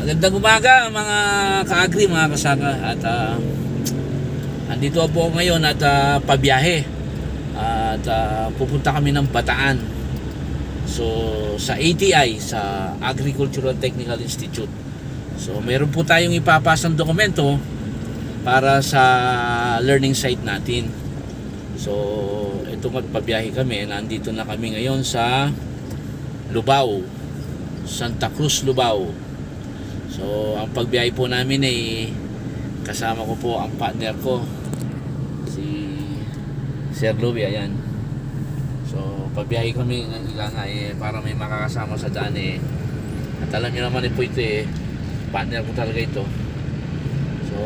Magandang umaga mga ka-agri, mga kasaka. At andito po ako ngayon at pabiyahe. At pupunta kami ng Bataan. So sa ATI, sa Agricultural Technical Institute. So meron po tayong ipapasang dokumento para sa learning site natin. So ito, magpabiyahe kami. Nandito na kami ngayon sa Lubao, Santa Cruz, Lubao. So ang pagbiyahe po namin ay kasama ko po ang partner ko, si Sir Louie, ayan. So pagbiyahe kami nga para may makakasama sa daan eh. At alam niyo naman po ito eh, partner ko talaga ito. So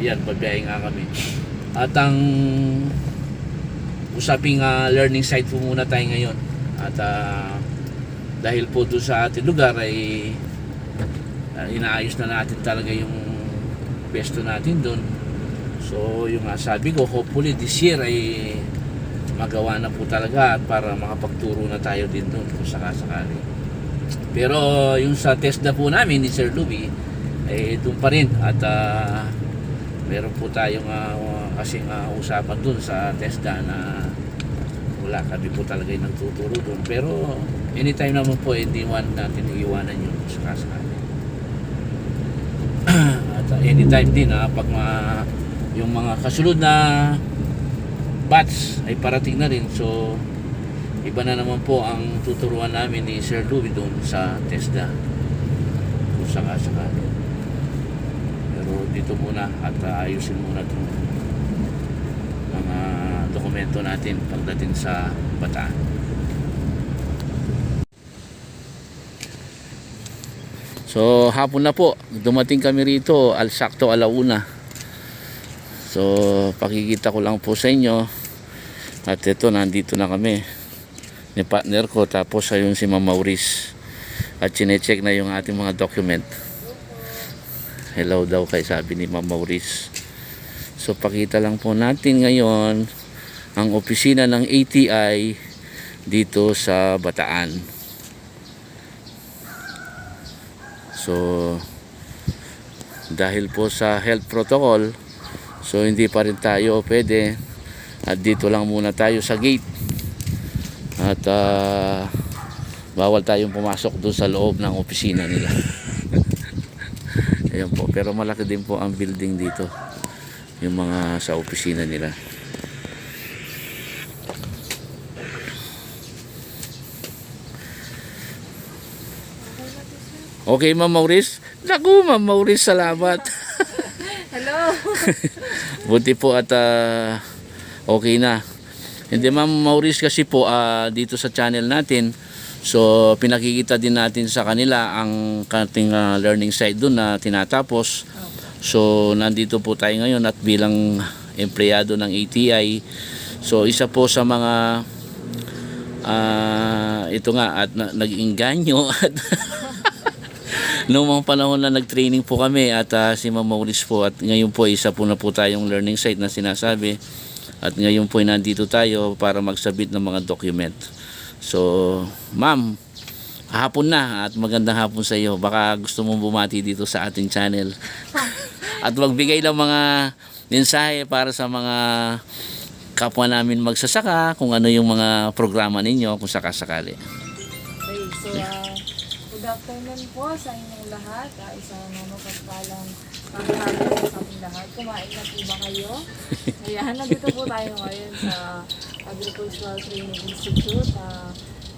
yan, pagbiyahe nga kami. At ang usaping learning site po muna tayo ngayon. At dahil po doon sa ating lugar ay inaayos na natin talaga yung pesto natin doon. So yung sabi ko, hopefully this year ay magawa na po talaga at para makapagturo na tayo din doon kung sakasakali. Pero yung sa test na po namin ni Sir Louie ay doon pa rin. At meron po tayong kasing usapan doon sa TESDA na wala kami po talaga yung nagtuturo doon. Pero anytime naman po, hindi natin iiwanan yun sa kasakali. At anytime din pag yung mga kasunod na batch ay parating na rin, so iba na naman po ang tuturuan namin ni Sir Louie doon sa TESDA kung sakasakali. Pero dito muna at ayusin muna itong mga dokumento natin pagdating sa Bataan. So hapon na po, dumating kami rito sakto alauna. So pakikita ko lang po sa inyo. At ito, nandito na kami ni partner ko, tapos ayun si Ma'am Maurice. At chinecheck na yung ating mga document. Hello daw kay sabi ni Ma'am Maurice. So pakita lang po natin ngayon ang opisina ng ATI dito sa Bataan. So dahil po sa health protocol, so hindi pa rin tayo pwede, at dito lang muna tayo sa gate. At bawal tayong pumasok doon sa loob ng opisina nila. Ayan po, pero malaki din po ang building dito, yung mga sa opisina nila. Okay, Ma'am Maurice. Naku, Ma'am Maurice, salamat. Hello. Buti po at okay na. Hindi, Ma'am Maurice, kasi po dito sa channel natin, so pinakikita din natin sa kanila ang kating learning site doon na tinatapos. So nandito po tayo ngayon at bilang empleyado ng ATI. So isa po sa mga ito nga at nag-inganyo at noong mga panahon na nag-training po kami at si Ma'am Maurice po, at ngayon po isa po na po tayong learning site na sinasabi, at ngayon po nandito tayo para magsabit ng mga document. So Ma'am, hapon na at magandang hapon sa iyo. Baka gusto mong bumati dito sa ating channel at magbigay ng mga mensahe para sa mga kapwa namin magsasaka, kung ano yung mga programa ninyo kung sakasakali. Okay, so good afternoon po sa inyong lahat. Isang mapagpalang hapon sa ating lahat. Kumain na po ba kayo? Ayan, nandito po tayo ngayon sa Agricultural Training Institute,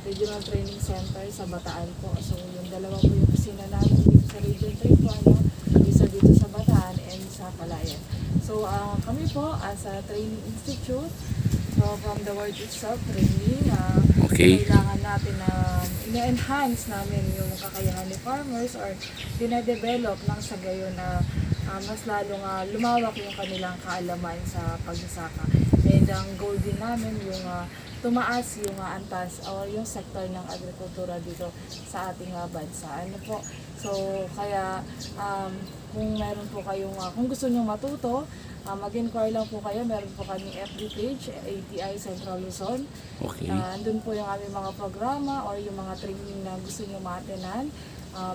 Regional Training Center sa Bataan po. So yung dalawa po yung kusina namin dito sa Region 3 po, isa dito sa Bataan and sa Palayan. So kami po as a training institute, so from the word itself, training, Okay. kailangan natin na ina-enhance namin yung kakayahan ni farmers or dina-develop ng sa gayon na mas lalong lumawak yung kanilang kaalaman sa pagsasaka. And ang goal din namin yung tumaas yung antas o yung sektor ng agrikultura dito sa ating bansa. Ano po? So kaya kung meron po kayong kung gusto niyo matuto, mag-inquire lang po kayo. Meron po kami FB page, ATI Central Luzon. Okay. Andun po yung aming mga programa or yung mga training na gusto nyo ma-attenan.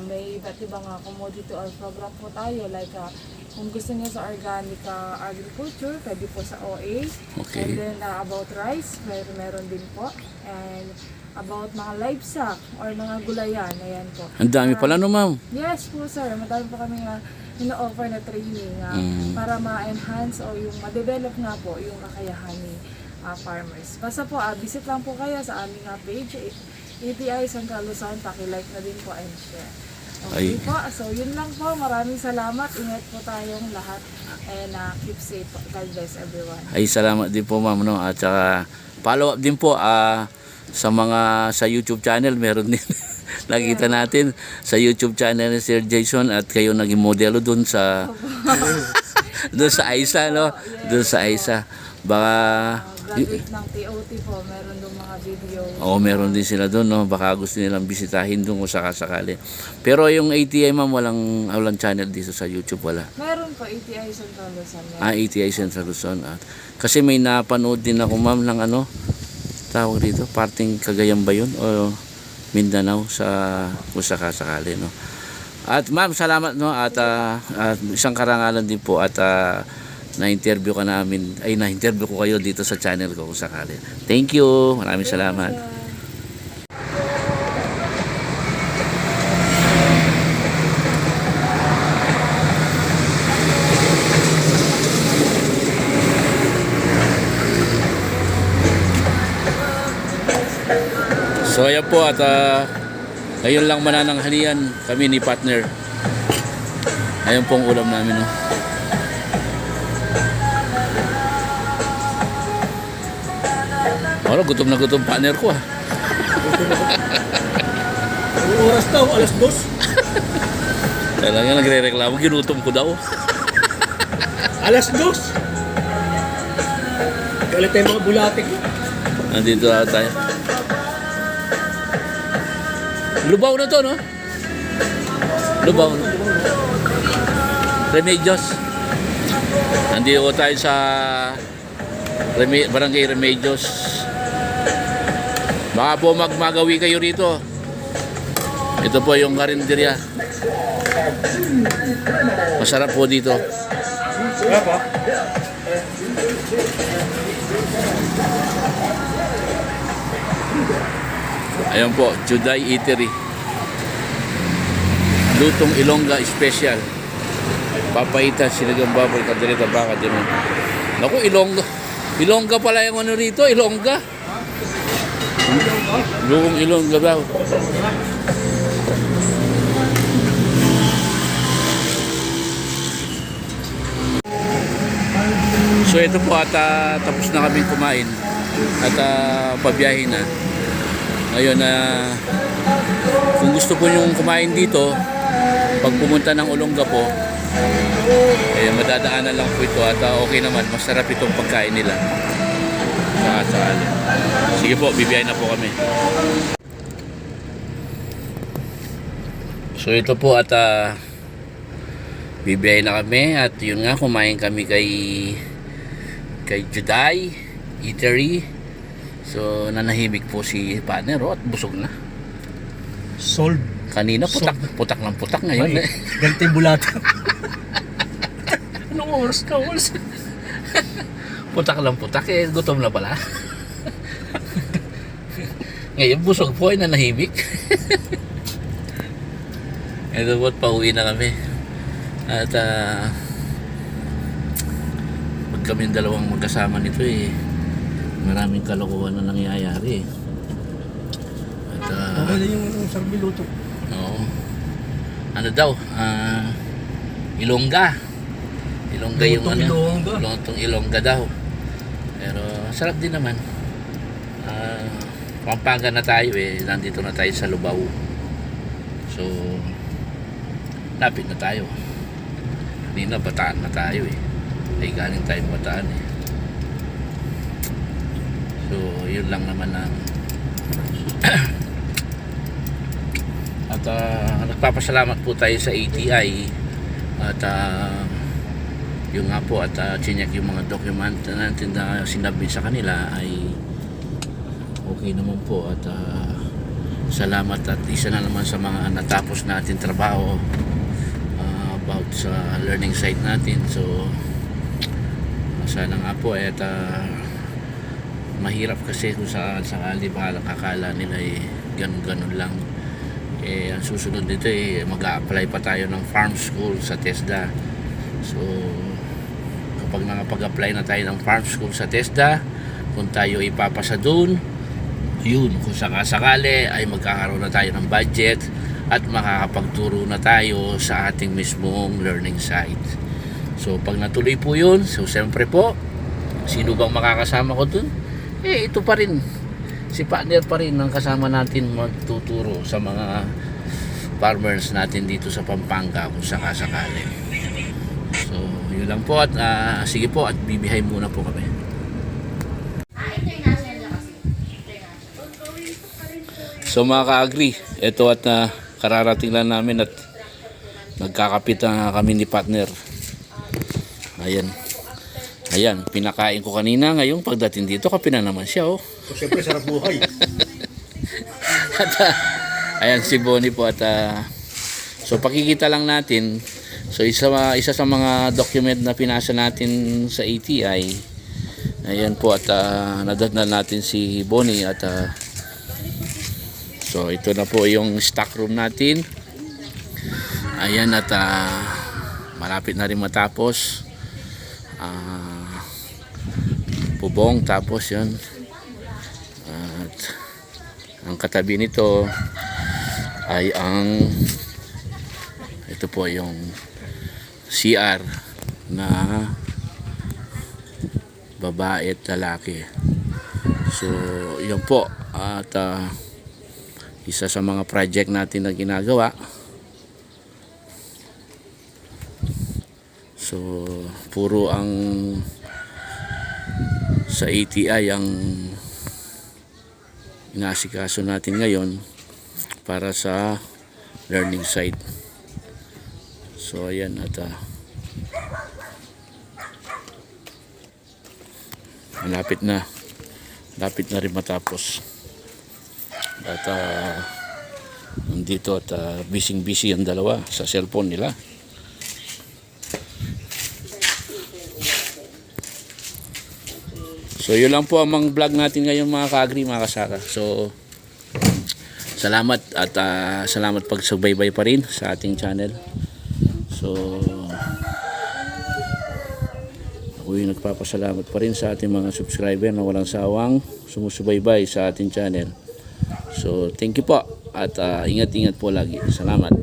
May iba't ibang commodity or program po tayo like kung gusto niyo sa organic agriculture, pwede po sa OA. Okay. And then about rice, meron din po. And about mga livestock or mga gulayan, ayan po. Ang dami pala no, ma'am. Yes po sir, madami po kami ino-offer na training para ma-enhance o yung ma-develop nga po yung kakayahan ni farmers. Basta po, visit lang po kayo sa aming page, ATI Central Luzon, paki-like na din po and share. Okay Ay. po, so yun lang po, maraming salamat, ingat po tayong lahat and keep safe. God bless everyone. Ay, salamat din po, ma'am, no? At saka follow up din po sa mga sa YouTube channel, meron din. Nakita natin sa YouTube channel ni Sir Jason at kayo naging modelo dun sa dun sa Aisa, no? Dun sa Aisa. Baka Graduate ng TOT po, meron doon mga video. meron din sila doon, no? Baka gusto nilang bisitahin doon kung sakasakali. Pero yung ATI, ma'am, walang channel dito sa YouTube, wala. Meron po, ATI Central Luzon. ATI Central Luzon. Kasi may napanood din ako, ma'am, ng tawag dito, parting Cagayan ba yun? O Mindanao kung sakasakali, no? At ma'am, salamat, no? At isang karangalan din po at na-interview ko kayo dito sa channel ko kung sakali. Thank you. Maraming salamat. So ayan po at ngayon lang manananghalian kami ni partner. Ayan pong ulam namin, no? Wala, gutom na gutom partner ko ah. Ang oras daw, alas 2. Talaga nagre-reklamo, ginutom ko daw. Alas 2. Galit tayo mga bulatik. Nandito na tayo. Lubaw na to, no? Lubaw na. Remedios. Nandito tayo sa Barangay Remedios. Baka po magmagawi kayo rito. Ito po yung karinderya. Masarap po dito. Wala pa. Ayan po, Juday Eatery. Lutong Ilongga Special. Papaitas, sinigang baboy, kadereta baka din. Naku, Ilongga. Ilongga pala yung ano rito, Ilongga. Lutong Ilongga daw. So ito po at tapos na kaming kumain at pabiyahe na. Ngayon kung gusto po yung kumain dito, pag pumunta ng Olonga po, madadaanan lang po ito at okay naman, masarap itong pagkain nila. Sakasakali. Sige po, bibiyahe na po kami. So ito po at bibiyahe na kami at yun nga, kumain kami kay Juday Eatery. So nanahimik po si partner at busog na. Sold. Kanina putak ng putak ngayon. Ay, galit yung bulatik. Anong oras ka? Putak lang putak gutom na pala. Ngayon busog po ay nanahimik. Ito po, pauwi na kami. At pag kami dalawang magkasama nito maraming kalokohan na nangyayari. At Okay na yung sarbiluto. oo. Ano daw? Ilongga. Ilongga yung Lutong ano? Ilongga. Lutong Ilongga daw. Pero sarap din naman. Pampanga na tayo nandito na tayo sa Lubao. So lapit na tayo. Kanina Bataan na tayo ay galing tayong Bataan So yun lang naman ang at nagpapasalamat po tayo sa ATI at yun nga po at chinek yung mga document natin na sinabi sa kanila ay okay naman po at salamat at isa na naman sa mga natapos natin trabaho about sa learning site natin. So sana nga po at mahirap kasi kung saan sakali baka akala nila ganun lang. Ang susunod nito mag-a-apply pa tayo ng farm school sa TESDA. So kapag nakapag-apply na tayo ng farm school sa TESDA, kung tayo ipapasa doon, yun, kung sakasakali ay magkakaroon na tayo ng budget at makakapagturo na tayo sa ating mismong learning site. So pag natuloy po yun, so siyempre po, sino bang makakasama ko doon? Ito pa rin, si partner pa rin ang kasama natin magtuturo sa mga farmers natin dito sa Pampanga kung sakasakali. So yun lang po at sige po at bibihay muna po kami. So mga ka-agri, ito at kararating lang namin at nagkakapit na kami ni partner. Ayan, pinakain ko kanina. Ngayon pagdating dito, kape na naman siya. So, siyempre, sarap buhay. At ayan si Bonnie po at so pakikita lang natin. So isa sa mga document na pinasa natin sa ATI. Ayan po at nadatnan natin si Bonnie at so ito na po yung stock room natin. Ayan at malapit na rin matapos. Bubong tapos yun. At ang katabi nito ay ito po yung CR na babae at lalaki. So yun po at isa sa mga project natin na ginagawa. So puro ang sa ATI ang inaasikaso natin ngayon para sa learning site. So ayan at malapit na rin matapos at nandito at busy ang dalawa sa cellphone nila. So yun lang po ang mga vlog natin ngayon mga ka-agri, mga kasaka. So salamat at salamat pagsubaybay pa rin sa ating channel. So ako'y nagpapasalamat pa rin sa ating mga subscriber na walang sawang sumusubaybay sa ating channel. So thank you po at ingat-ingat po lagi. Salamat.